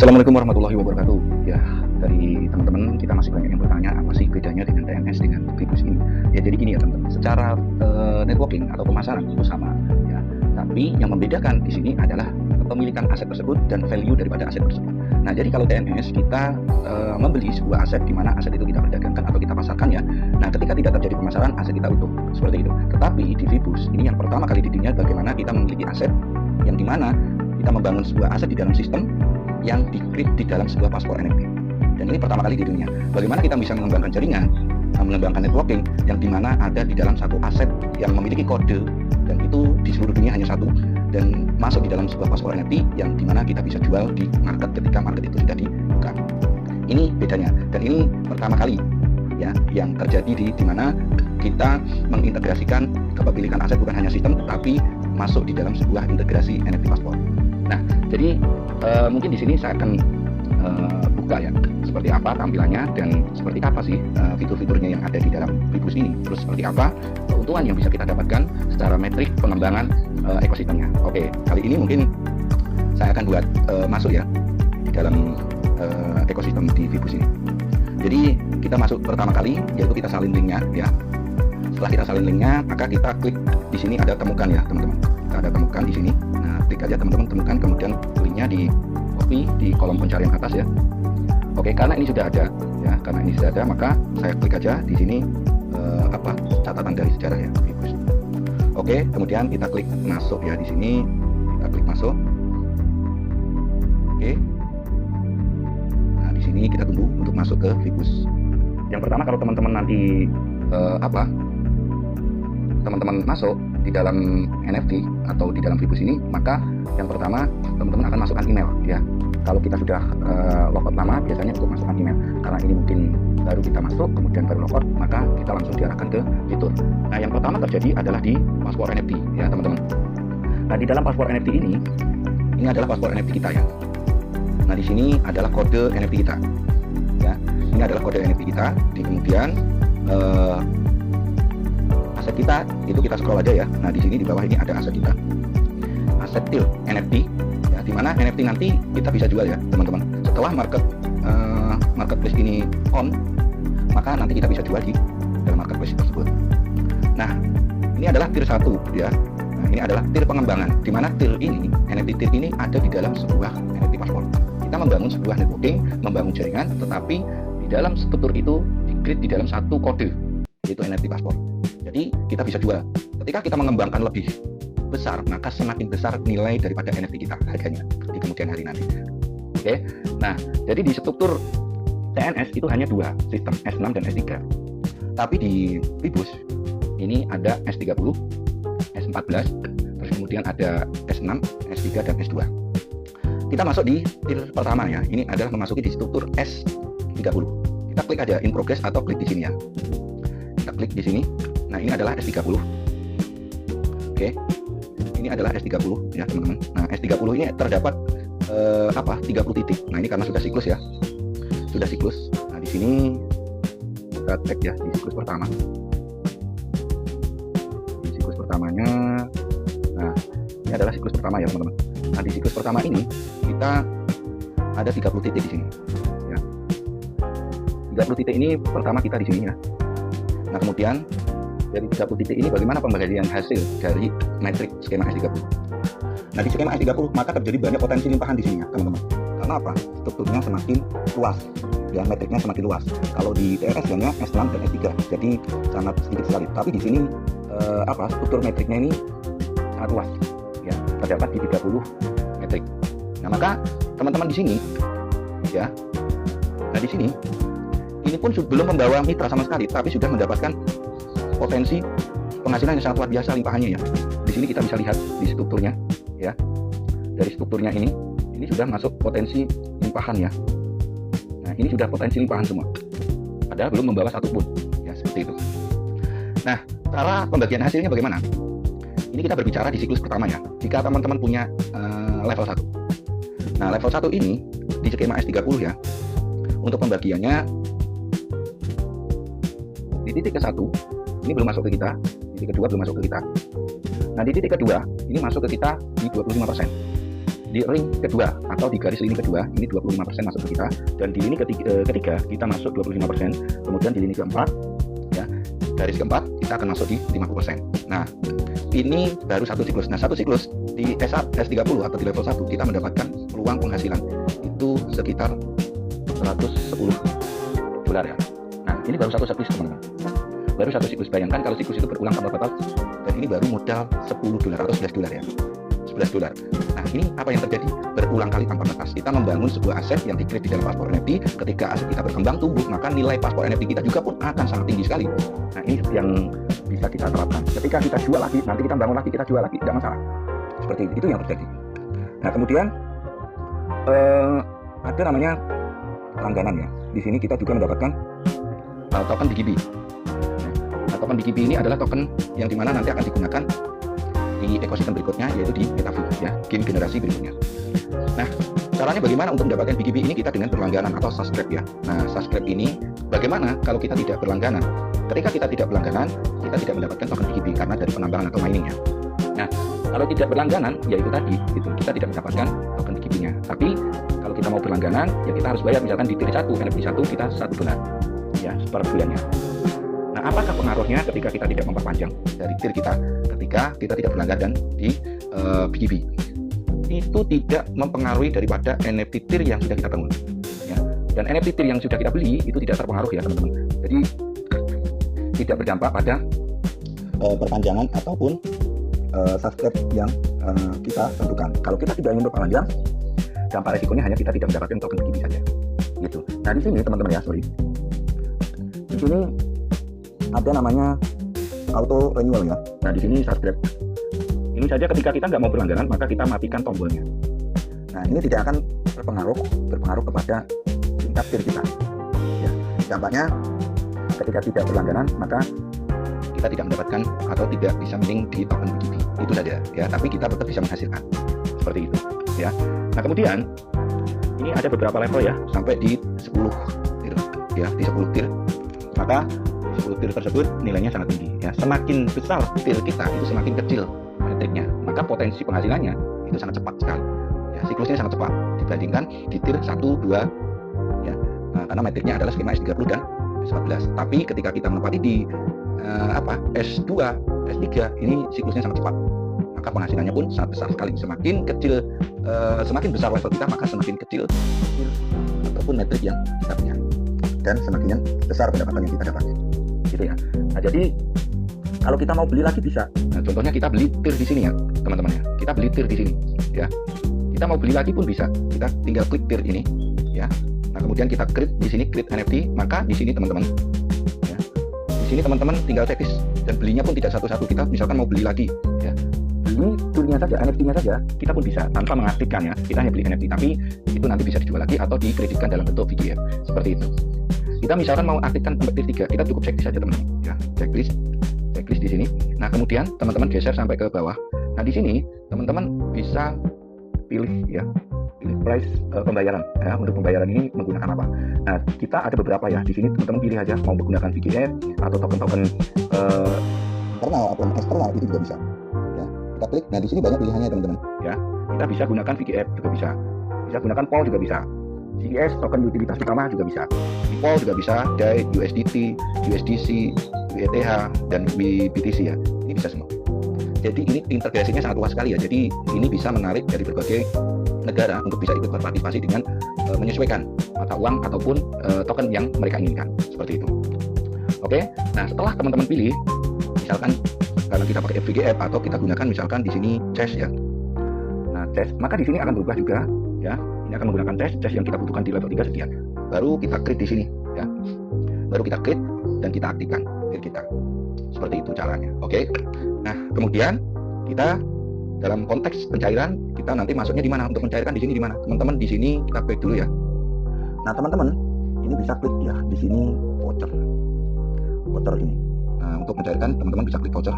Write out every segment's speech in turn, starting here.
Assalamualaikum warahmatullahi wabarakatuh. Ya, dari teman-teman kita masih banyak yang bertanya apa sih bedanya dengan TNS dengan Vibus ini. Ya, jadi gini ya teman-teman. Secara networking atau pemasaran itu sama ya. Tapi yang membedakan di sini adalah kepemilikan aset tersebut dan value daripada aset tersebut. Nah, jadi kalau TNS kita membeli sebuah aset di mana aset itu kita perdagangkan atau kita pasarkan ya. Nah, ketika tidak terjadi pemasaran, aset kita utuh seperti itu. Tetapi di Vibus ini yang pertama kali dilihat bagaimana kita memiliki aset yang dimana kita membangun sebuah aset di dalam sistem yang di-create di dalam sebuah paspor NFT. Dan ini pertama kali di dunia. Bagaimana kita bisa mengembangkan jaringan, mengembangkan networking yang dimana ada di dalam satu aset yang memiliki kode dan itu di seluruh dunia hanya satu dan masuk di dalam sebuah paspor NFT yang dimana kita bisa jual di market ketika market itu sudah dibuka. Ini bedanya dan ini pertama kali ya yang terjadi di mana kita mengintegrasikan kepemilikan aset bukan hanya sistem tetapi masuk di dalam sebuah integrasi NFT paspor. Nah, jadi mungkin di sini saya akan buka ya seperti apa tampilannya dan seperti apa sih fitur-fiturnya yang ada di dalam Vibus ini. Terus seperti apa keuntungan yang bisa kita dapatkan secara metrik pengembangan ekosistemnya. Oke, kali ini mungkin saya akan buat masuk ya di dalam ekosistem di Vibus ini. Jadi kita masuk pertama kali yaitu kita salin linknya ya. Setelah kita salin linknya, maka kita klik di sini ada temukan ya teman-teman. Kita ada temukan di sini. Nah, klik aja teman-teman temukan, kemudian linknya di copy di kolom pencarian atas ya. Oke, karena ini sudah ada ya, karena ini sudah ada, maka saya klik aja di sini catatan dari sejarah ya Vibus. Oke, kemudian kita klik masuk ya di sini. Kita klik masuk. Oke. Nah, di sini kita tunggu untuk masuk ke Vibus. Yang pertama kalau teman-teman nanti teman-teman masuk di dalam NFT atau di dalam Vibus ini, maka yang pertama teman-teman akan masukkan email ya. Kalau kita sudah logout lama biasanya untuk masukkan email, karena ini mungkin baru kita masuk kemudian baru logout, maka kita langsung diarahkan ke fitur. Nah, yang pertama terjadi adalah di paspor NFT ya teman-teman. Nah, di dalam paspor NFT ini adalah paspor NFT kita ya. Nah, di sini adalah kode NFT kita ya. Ini adalah kode NFT kita. Di kemudian aset kita itu kita scroll aja ya. Nah, di sini di bawah ini ada aset kita, aset til NFT ya, dimana NFT nanti kita bisa jual ya teman-teman. Setelah marketplace ini on, maka nanti kita bisa jual di dalam marketplace tersebut. Nah, ini adalah tier 1 ya. Nah, ini adalah tier pengembangan, dimana tier ini NFT tier ini ada di dalam sebuah NFT paspor. Kita membangun sebuah networking, membangun jaringan, tetapi di dalam struktur itu di-create di dalam satu kode yaitu NFT paspor. Jadi kita bisa jual. Ketika kita mengembangkan lebih besar, maka semakin besar nilai daripada NFT kita harganya di kemudian hari nanti. Oke. Nah, jadi di struktur TNS itu hanya dua sistem, S6 dan S3. Tapi di Vibus ini ada S30, S14, terus kemudian ada S6, S3 dan S2. Kita masuk di tier pertama ya. Ini adalah memasuki di struktur S30. Kita klik aja in progress atau klik di sini ya. Kita klik di sini. Nah, ini adalah S30. Oke. Ini adalah S30 ya, teman-teman. Nah, S30 ini terdapat 30 titik. Nah, ini karena sudah siklus ya. Sudah siklus. Nah, di sini kita tag ya di siklus pertama. Di siklus pertamanya. Nah, ini adalah siklus pertama ya, teman-teman. Nah, di siklus pertama ini kita ada 30 titik di sini ya. 30 titik ini pertama kita di sini ya. Nah, kemudian dari 30 titik ini bagaimana pembagian hasil dari metrik skema S30. Nah, di skema S30 maka terjadi banyak potensi limpahan di sini ya teman-teman. Karena apa? Strukturnya semakin luas ya, metriknya semakin luas. Kalau di TNS hanya S6 dan S3, jadi sangat sedikit sekali. Tapi di sini struktur metriknya ini sangat luas ya, terdapat di 30 metrik. Nah, maka teman-teman di sini ya. Nah, di sini ini pun belum membawa mitra sama sekali, tapi sudah mendapatkan potensi penghasilan yang sangat luar biasa limpahannya ya. Di sini kita bisa lihat di strukturnya ya. Dari strukturnya ini sudah masuk potensi limpahan ya. Nah, ini sudah potensi limpahan semua. Padahal belum membawa satupun ya, seperti itu. Nah, cara pembagian hasilnya bagaimana? Ini kita berbicara di siklus pertama ya. Jika teman-teman punya level 1. Nah, level 1 ini di skema S30 ya. Untuk pembagiannya di titik ke-1 ini belum masuk ke kita, di titik kedua belum masuk ke kita. Nah, di titik kedua ini masuk ke kita di 25%. di ring kedua atau di garis lini kedua ini 25% masuk ke kita, dan di lini ketiga kita masuk 25%, kemudian di lini keempat ya, garis keempat kita akan masuk di 50%. Nah, ini baru satu siklus. Nah, satu siklus di S30 atau di level 1 kita mendapatkan peluang penghasilan itu sekitar $110 ya. Nah, ini baru satu siklus teman-teman. Baru satu siklus. Bayangkan kalau siklus itu berulang tanpa batas, dan ini baru modal $10 atau $11 ya. $11. Nah, ini apa yang terjadi? Berulang kali tanpa batas. Kita membangun sebuah aset yang di-create di dalam paspor NFT. Ketika aset kita berkembang tumbuh, maka nilai paspor NFT kita juga pun akan sangat tinggi sekali. Nah, ini yang bisa kita terapkan. Ketika kita jual lagi, nanti kita bangun lagi, kita jual lagi, tidak masalah. Seperti itu yang terjadi. Nah, kemudian ada namanya langganan ya. Di sini kita juga mendapatkan token BGB. Nah, token BGB ini adalah token yang dimana nanti akan digunakan di ekosistem berikutnya, yaitu di MetaViv ya, game generasi berikutnya. Nah, caranya bagaimana untuk mendapatkan BGB ini? Kita dengan berlangganan atau subscribe ya. Nah, subscribe ini bagaimana kalau kita tidak berlangganan? Ketika kita tidak berlangganan, kita tidak mendapatkan token BGB karena dari penambangan atau miningnya. Nah, kalau tidak berlangganan, yaitu tadi, gitu, kita tidak mendapatkan token BGB-nya. Tapi kalau kita mau berlangganan, ya kita harus bayar. Misalkan di tier 1, NFT 1 kita $1 ya per bulannya. Nah, apakah pengaruhnya ketika kita tidak memperpanjang dari tier kita, ketika kita tidak berlangganan di BGB? Itu tidak mempengaruhi daripada NFT tier yang sudah kita bangun ya. Dan NFT tier yang sudah kita beli itu tidak terpengaruh ya teman-teman. Jadi tidak berdampak pada perpanjangan ataupun subscribe yang kita tentukan. Kalau kita tidak ingin berpanjang, dampak resikonya hanya kita tidak mendapatkan token BGB saja gitu. Nah, di sini teman-teman ya, di sini ada namanya auto renewal ya. Nah, di sini subscribe. Ini saja ketika kita nggak mau berlangganan, maka kita matikan tombolnya. Nah, ini tidak akan berpengaruh kepada tingkat tier kita. Ya, dampaknya ketika tidak berlangganan, maka kita tidak mendapatkan atau tidak bisa mining di token BGB. Itu saja ya, tapi kita tetap bisa menghasilkan. Seperti itu ya. Nah, kemudian ini ada beberapa level ya, sampai di 10 tier ya, di 10 tier. Maka 10 tier tersebut nilainya sangat tinggi ya. Semakin besar tier kita itu semakin kecil metriknya, maka potensi penghasilannya itu sangat cepat sekali ya, siklusnya sangat cepat dibandingkan di tier 1, 2 ya. Nah, karena metriknya adalah skema S30 dan S14. Tapi ketika kita menempati di S2, S3 ini siklusnya sangat cepat, maka penghasilannya pun sangat besar sekali. Semakin kecil, semakin besar level kita, maka semakin kecil ataupun metrik yang kita punya, dan semakin besar pendapatan yang kita dapat gitu ya. Nah, jadi kalau kita mau beli lagi bisa. Nah, contohnya kita beli tier di sini ya teman-teman ya. Kita beli tier di sini ya. Kita mau beli lagi pun bisa. Kita tinggal klik tier ini ya. Nah, kemudian kita create di sini, create NFT, maka di sini teman-teman ya. Di sini teman-teman tinggal checklist, dan belinya pun tidak satu-satu. Kita misalkan mau beli lagi ya. Beli toolnya saja, NFT-nya saja, kita pun bisa tanpa mengaktifkan ya. Kita hanya beli NFT, tapi itu nanti bisa dijual lagi atau dikreditkan dalam bentuk VGF. Seperti itu. Kita misalkan mau aktifkan tier 3, kita cukup checklist saja teman-teman ya. Checklist di sini. Nah, kemudian teman-teman geser sampai ke bawah. Nah, di sini teman-teman bisa pilih ya, pilih price pembayaran ya. Untuk pembayaran ini menggunakan apa? Nah, kita ada beberapa ya. Di sini teman-teman pilih aja mau menggunakan VGF atau token-token internal atau eksternal, itu juga bisa. Ya, kita klik. Nah, di sini banyak pilihannya teman-teman. Ya, kita bisa gunakan VGF juga bisa. Bisa gunakan POL juga bisa. CDS, token utilitas utama juga bisa. Di POL juga bisa, DAI, USDT, USDC, UETH, dan BTC ya. Ini bisa semua. Jadi ini integrasinya sangat luas sekali ya. Jadi ini bisa menarik dari berbagai negara untuk bisa ikut berpartisipasi dengan menyesuaikan mata uang ataupun token yang mereka inginkan. Seperti itu. Oke. Nah, setelah teman-teman pilih, misalkan karena kita pakai VGF atau kita gunakan misalkan di sini CHESS ya. Nah, CHESS, maka di sini akan berubah juga ya. Ini akan menggunakan CHESS yang kita butuhkan di level 3 sekian. Baru kita create di sini ya. Baru kita create dan kita aktifkan kita. Seperti itu caranya. Oke. Nah, kemudian kita dalam konteks pencairan, kita nanti masuknya di mana? Untuk mencairkan di sini di mana? Teman-teman di sini kita klik dulu ya. Nah, teman-teman ini bisa klik ya di sini voucher. Voucher ini. Nah, untuk mencairkan teman-teman bisa klik voucher.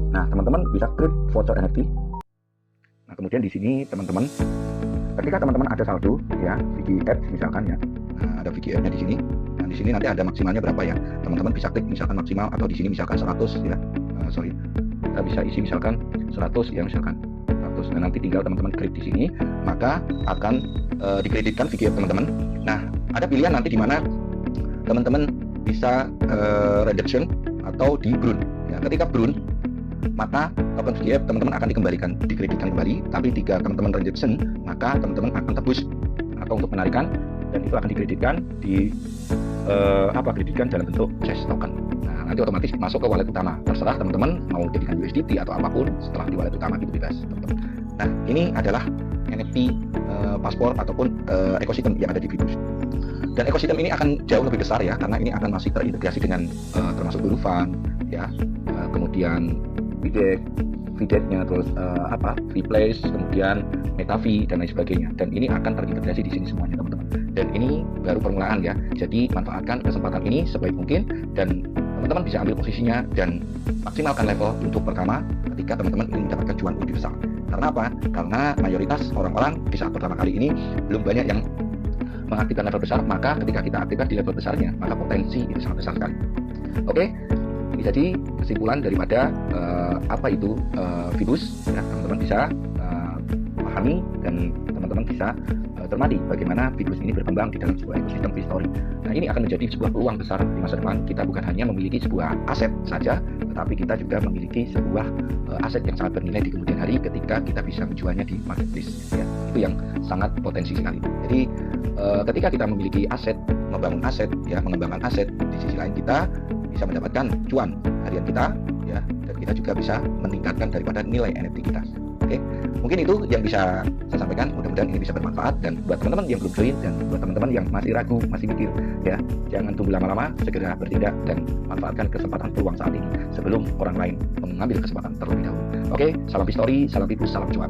Nah, teman-teman bisa klik voucher NFT. Nah, kemudian di sini teman-teman, ketika teman-teman ada saldo ya, VGF misalkan ya. Nah, ada VGF-nya di sini. Nah, di sini nanti ada maksimalnya berapa ya. Teman-teman bisa klik misalkan maksimal, atau di sini misalkan 100 ya. Kita bisa isi misalkan 100 ya, misalkan 100 terus. Nah, nanti tinggal teman-teman klik di sini, maka akan dikreditkan video teman-teman. Nah, ada pilihan nanti di mana teman-teman bisa redemption atau di Brun. Ya, ketika Brun, maka token VGF teman-teman akan dikreditkan kembali. Tapi jika teman-teman redemption, maka teman-teman akan tebus atau untuk menarikan, dan itu akan dikreditkan kreditkan dalam bentuk cash token. Nah, nanti otomatis masuk ke wallet utama. Terserah teman-teman mau jadikan USDT atau apapun setelah di wallet utama, itu bebas, teman-teman. Nah, ini adalah NFT paspor ataupun ekosistem yang ada di Vibus. Dan ekosistem ini akan jauh lebih besar ya, karena ini akan masih terintegrasi dengan termasuk Gurufan, ya, kemudian Videk-nya, terus Replace, kemudian Metavi dan lain sebagainya. Dan ini akan terintegrasi di sini semuanya, teman-teman. Dan ini baru permulaan ya. Jadi manfaatkan kesempatan ini sebaik mungkin, dan teman-teman bisa ambil posisinya dan maksimalkan level untuk pertama ketika teman-teman ingin mendapatkan cuan lebih besar. Karena apa? Karena mayoritas orang-orang di saat pertama kali ini belum banyak yang mengaktifkan level besar, maka ketika kita aktifkan di level besarnya, maka potensi itu sangat besar sekali. Oke, ini jadi kesimpulan daripada apa itu Vibus, ya, teman-teman bisa pahami dan teman-teman bisa cermati bagaimana Vibus ini berkembang di dalam sebuah ekosistem Vstory. Nah, ini akan menjadi sebuah peluang besar di masa depan. Kita bukan hanya memiliki sebuah aset saja, tetapi kita juga memiliki sebuah aset yang sangat bernilai di kemudian hari ketika kita bisa menjualnya di marketplace. Ya, itu yang sangat potensi sekali. Jadi ketika kita memiliki aset, membangun aset, ya, mengembangkan aset, di sisi lain kita bisa mendapatkan cuan harian kita, ya, dan kita juga bisa meningkatkan daripada nilai NFT kita. Oke, mungkin itu yang bisa saya sampaikan. Mudah-mudahan ini bisa bermanfaat, dan buat teman-teman yang belum join dan buat teman-teman yang masih ragu, masih mikir, ya, jangan tunggu lama-lama, segera bertindak dan manfaatkan kesempatan peluang saat ini sebelum orang lain mengambil kesempatan terlebih dahulu. Oke, salam Vstory, salam Vibus, salam cuan.